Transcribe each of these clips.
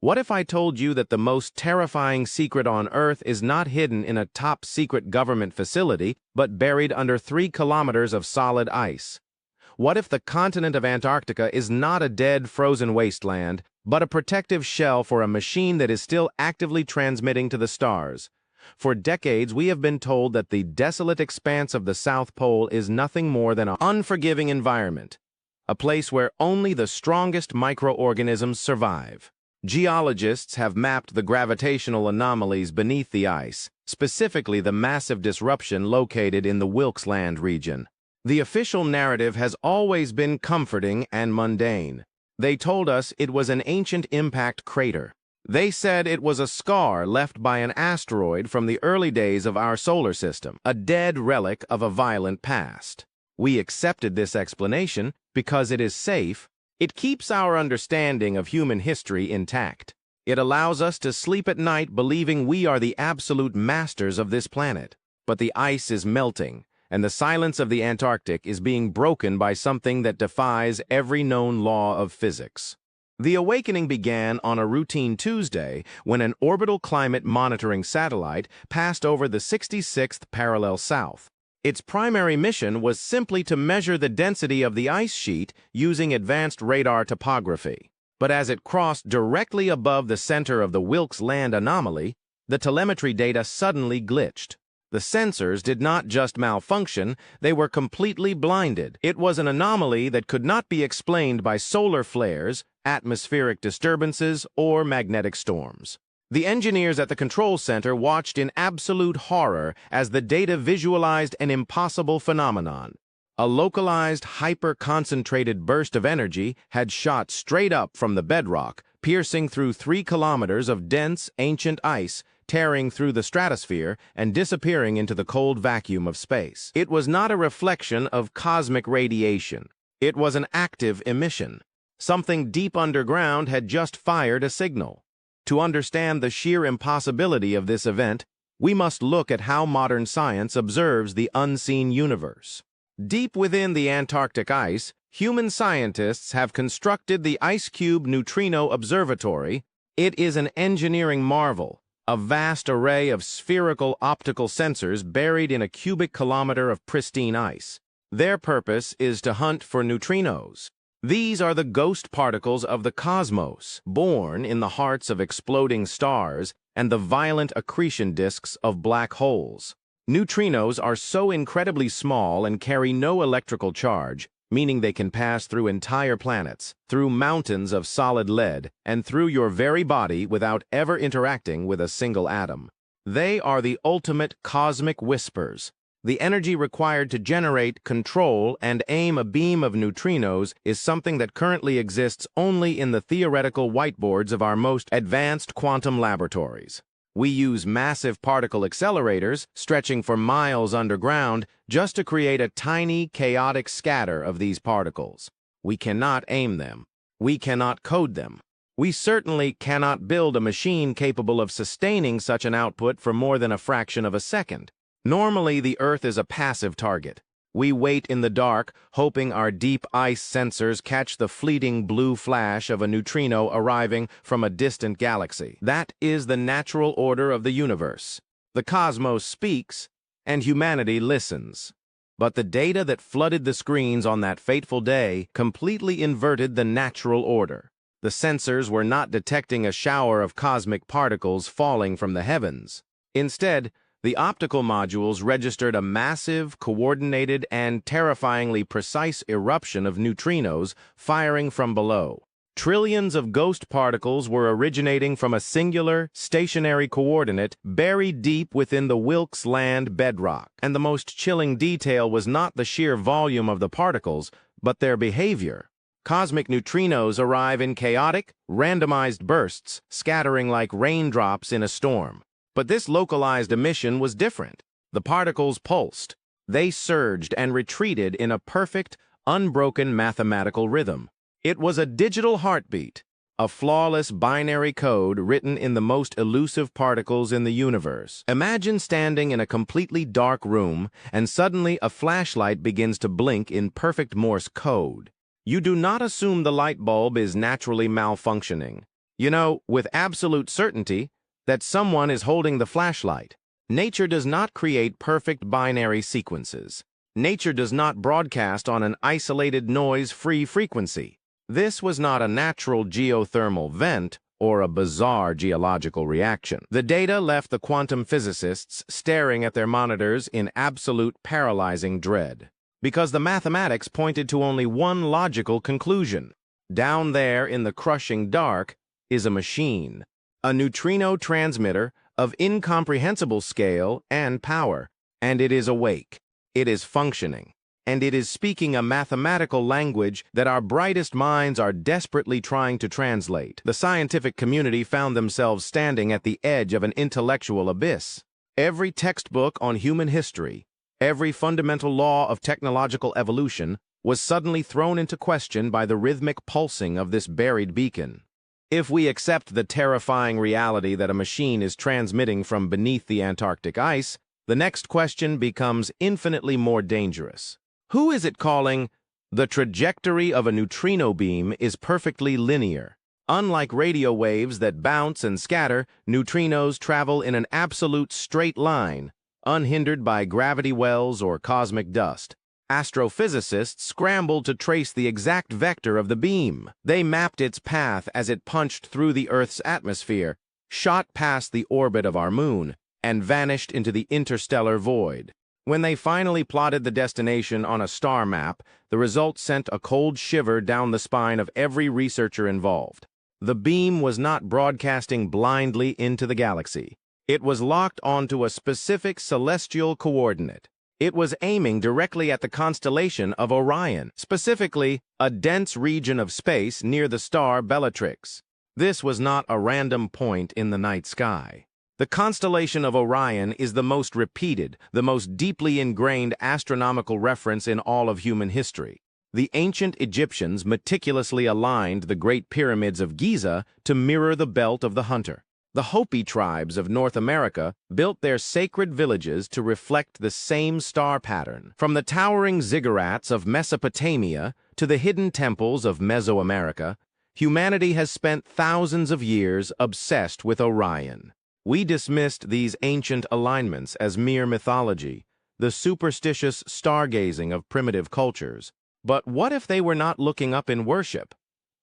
What if I told you that the most terrifying secret on Earth is not hidden in a top-secret government facility, but buried under 3 kilometers of solid ice? What if the continent of Antarctica is not a dead, frozen wasteland, but a protective shell for a machine that is still actively transmitting to the stars? For decades, we have been told that the desolate expanse of the South Pole is nothing more than an unforgiving environment, a place where only the strongest microorganisms survive. Geologists have mapped the gravitational anomalies beneath the ice, specifically the massive disruption located in the Wilkes Land region. The official narrative has always been comforting and mundane. They told us it was an ancient impact crater. They said it was a scar left by an asteroid from the early days of our solar system, a dead relic of a violent past. We accepted this explanation because it is safe. It keeps our understanding of human history intact. It allows us to sleep at night believing we are the absolute masters of this planet. But the ice is melting, and the silence of the Antarctic is being broken by something that defies every known law of physics. The awakening began on a routine Tuesday when an orbital climate monitoring satellite passed over the 66th parallel south. Its primary mission was simply to measure the density of the ice sheet using advanced radar topography. But as it crossed directly above the center of the Wilkes Land anomaly, the telemetry data suddenly glitched. The sensors did not just malfunction, they were completely blinded. It was an anomaly that could not be explained by solar flares, atmospheric disturbances, or magnetic storms. The engineers at the control center watched in absolute horror as the data visualized an impossible phenomenon. A localized, hyper-concentrated burst of energy had shot straight up from the bedrock, piercing through 3 kilometers of dense, ancient ice, tearing through the stratosphere and disappearing into the cold vacuum of space. It was not a reflection of cosmic radiation. It was an active emission. Something deep underground had just fired a signal. To understand the sheer impossibility of this event, we must look at how modern science observes the unseen universe. Deep within the Antarctic ice, human scientists have constructed the Ice Cube Neutrino Observatory. It is an engineering marvel, a vast array of spherical optical sensors buried in a cubic kilometer of pristine ice. Their purpose is to hunt for neutrinos. These are the ghost particles of the cosmos, born in the hearts of exploding stars and the violent accretion disks of black holes. Neutrinos are so incredibly small and carry no electrical charge, meaning they can pass through entire planets, through mountains of solid lead, and through your very body without ever interacting with a single atom. They are the ultimate cosmic whispers. The energy required to generate, control, and aim a beam of neutrinos is something that currently exists only in the theoretical whiteboards of our most advanced quantum laboratories. We use massive particle accelerators, stretching for miles underground, just to create a tiny, chaotic scatter of these particles. We cannot aim them. We cannot code them. We certainly cannot build a machine capable of sustaining such an output for more than a fraction of a second. Normally, the Earth is a passive target. We wait in the dark, hoping our deep ice sensors catch the fleeting blue flash of a neutrino arriving from a distant galaxy. That is the natural order of the universe. The cosmos speaks, and humanity listens. But the data that flooded the screens on that fateful day completely inverted the natural order. The sensors were not detecting a shower of cosmic particles falling from the heavens. Instead, the optical modules registered a massive, coordinated, and terrifyingly precise eruption of neutrinos firing from below. Trillions of ghost particles were originating from a singular, stationary coordinate buried deep within the Wilkes Land bedrock. And the most chilling detail was not the sheer volume of the particles, but their behavior. Cosmic neutrinos arrive in chaotic, randomized bursts, scattering like raindrops in a storm. But this localized emission was different. The particles pulsed. They surged and retreated in a perfect, unbroken mathematical rhythm. It was a digital heartbeat, a flawless binary code written in the most elusive particles in the universe. Imagine standing in a completely dark room, and suddenly a flashlight begins to blink in perfect Morse code. You do not assume the light bulb is naturally malfunctioning. You know, with absolute certainty, that someone is holding the flashlight. Nature does not create perfect binary sequences. Nature does not broadcast on an isolated noise-free frequency. This was not a natural geothermal vent or a bizarre geological reaction. The data left the quantum physicists staring at their monitors in absolute paralyzing dread, because the mathematics pointed to only one logical conclusion. Down there in the crushing dark is a machine, a neutrino transmitter of incomprehensible scale and power, and it is awake, it is functioning, and it is speaking a mathematical language that our brightest minds are desperately trying to translate. The scientific community found themselves standing at the edge of an intellectual abyss. Every textbook on human history, every fundamental law of technological evolution was suddenly thrown into question by the rhythmic pulsing of this buried beacon. If we accept the terrifying reality that a machine is transmitting from beneath the Antarctic ice, the next question becomes infinitely more dangerous. Who is it calling? The trajectory of a neutrino beam is perfectly linear. Unlike radio waves that bounce and scatter, neutrinos travel in an absolute straight line, unhindered by gravity wells or cosmic dust. Astrophysicists scrambled to trace the exact vector of the beam. They mapped its path as it punched through the Earth's atmosphere, shot past the orbit of our moon, and vanished into the interstellar void. When they finally plotted the destination on a star map, the results sent a cold shiver down the spine of every researcher involved. The beam was not broadcasting blindly into the galaxy. It was locked onto a specific celestial coordinate. It was aiming directly at the constellation of Orion, specifically a dense region of space near the star Bellatrix. This was not a random point in the night sky. The constellation of Orion is the most repeated, the most deeply ingrained astronomical reference in all of human history. The ancient Egyptians meticulously aligned the Great Pyramids of Giza to mirror the belt of the Hunter. The Hopi tribes of North America built their sacred villages to reflect the same star pattern. From the towering ziggurats of Mesopotamia to the hidden temples of Mesoamerica, humanity has spent thousands of years obsessed with Orion. We dismissed these ancient alignments as mere mythology, the superstitious stargazing of primitive cultures. But what if they were not looking up in worship?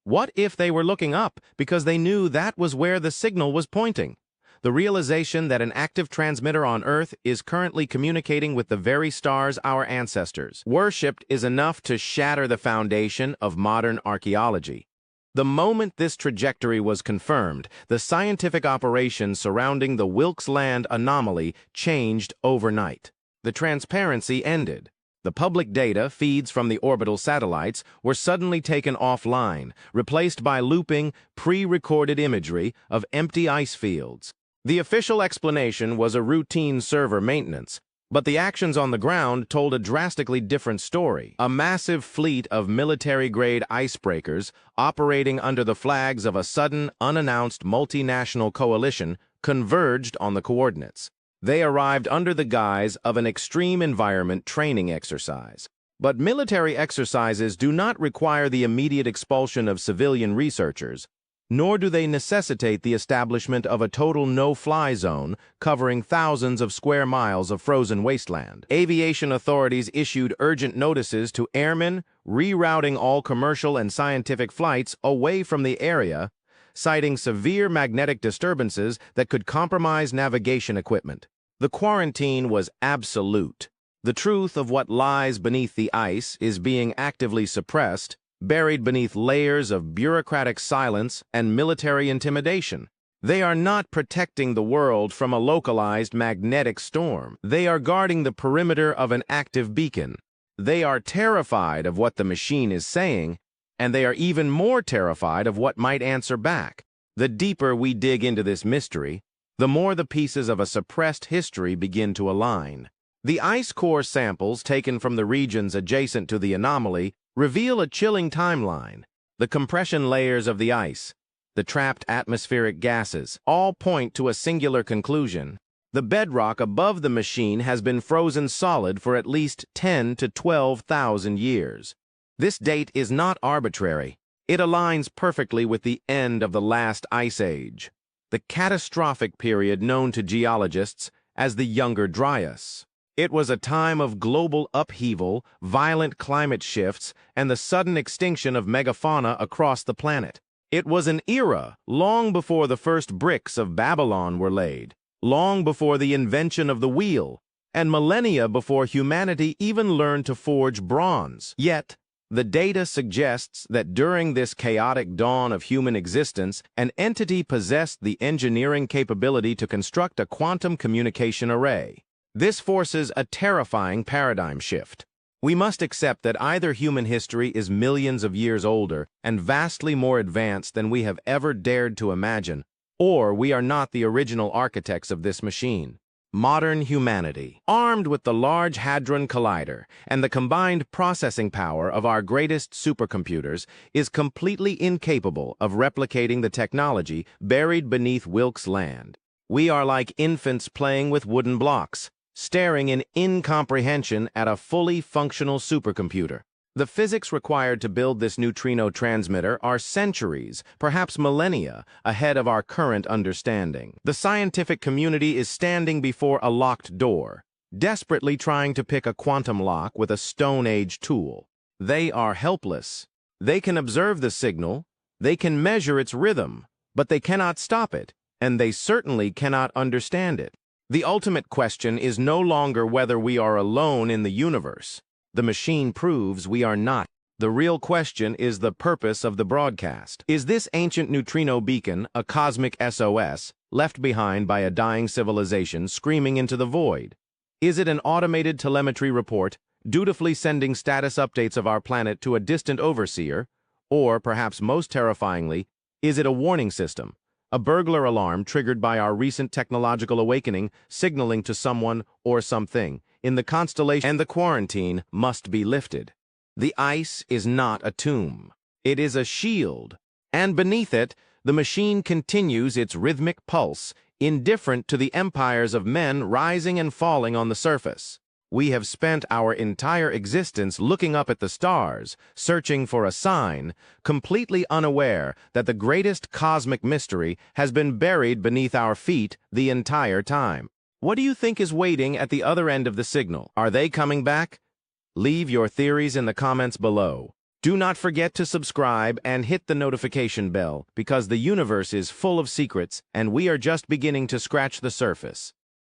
What if they were looking up because they knew that was where the signal was pointing? The realization that an active transmitter on Earth is currently communicating with the very stars our ancestors worshipped is enough to shatter the foundation of modern archaeology. The moment this trajectory was confirmed, the scientific operations surrounding the Wilkes Land anomaly changed overnight. The transparency ended. The public data feeds from the orbital satellites were suddenly taken offline, replaced by looping, pre-recorded imagery of empty ice fields. The official explanation was a routine server maintenance, but the actions on the ground told a drastically different story. A massive fleet of military-grade icebreakers operating under the flags of a sudden, unannounced multinational coalition converged on the coordinates. They arrived under the guise of an extreme environment training exercise. But military exercises do not require the immediate expulsion of civilian researchers, nor do they necessitate the establishment of a total no-fly zone covering thousands of square miles of frozen wasteland. Aviation authorities issued urgent notices to airmen, rerouting all commercial and scientific flights away from the area, citing severe magnetic disturbances that could compromise navigation equipment. The quarantine was absolute. The truth of what lies beneath the ice is being actively suppressed, buried beneath layers of bureaucratic silence and military intimidation. They are not protecting the world from a localized magnetic storm. They are guarding the perimeter of an active beacon. They are terrified of what the machine is saying, and they are even more terrified of what might answer back. The deeper we dig into this mystery, the more the pieces of a suppressed history begin to align. The ice core samples taken from the regions adjacent to the anomaly reveal a chilling timeline. The compression layers of the ice, the trapped atmospheric gases, all point to a singular conclusion. The bedrock above the machine has been frozen solid for at least 10 to 12,000 years. This date is not arbitrary. It aligns perfectly with the end of the last ice age, the catastrophic period known to geologists as the Younger Dryas. It was a time of global upheaval, violent climate shifts, and the sudden extinction of megafauna across the planet. It was an era long before the first bricks of Babylon were laid, long before the invention of the wheel, and millennia before humanity even learned to forge bronze. Yet, the data suggests that during this chaotic dawn of human existence, an entity possessed the engineering capability to construct a quantum communication array. This forces a terrifying paradigm shift. We must accept that either human history is millions of years older and vastly more advanced than we have ever dared to imagine, or we are not the original architects of this machine. Modern humanity, armed with the Large Hadron Collider and the combined processing power of our greatest supercomputers, is completely incapable of replicating the technology buried beneath Wilkes Land. We are like infants playing with wooden blocks, staring in incomprehension at a fully functional supercomputer. The physics required to build this neutrino transmitter are centuries, perhaps millennia, ahead of our current understanding. The scientific community is standing before a locked door, desperately trying to pick a quantum lock with a Stone Age tool. They are helpless. They can observe the signal, they can measure its rhythm, but they cannot stop it, and they certainly cannot understand it. The ultimate question is no longer whether we are alone in the universe. The machine proves we are not. The real question is the purpose of the broadcast. Is this ancient neutrino beacon a cosmic SOS left behind by a dying civilization screaming into the void? Is it an automated telemetry report dutifully sending status updates of our planet to a distant overseer? Or, perhaps most terrifyingly, is it a warning system? A burglar alarm triggered by our recent technological awakening, signaling to someone or something in the constellation, and the quarantine must be lifted. The ice is not a tomb. It is a shield, and beneath it, the machine continues its rhythmic pulse, indifferent to the empires of men rising and falling on the surface. We have spent our entire existence looking up at the stars, searching for a sign, completely unaware that the greatest cosmic mystery has been buried beneath our feet the entire time. What do you think is waiting at the other end of the signal? Are they coming back? Leave your theories in the comments below. Do not forget to subscribe and hit the notification bell, because the universe is full of secrets and we are just beginning to scratch the surface.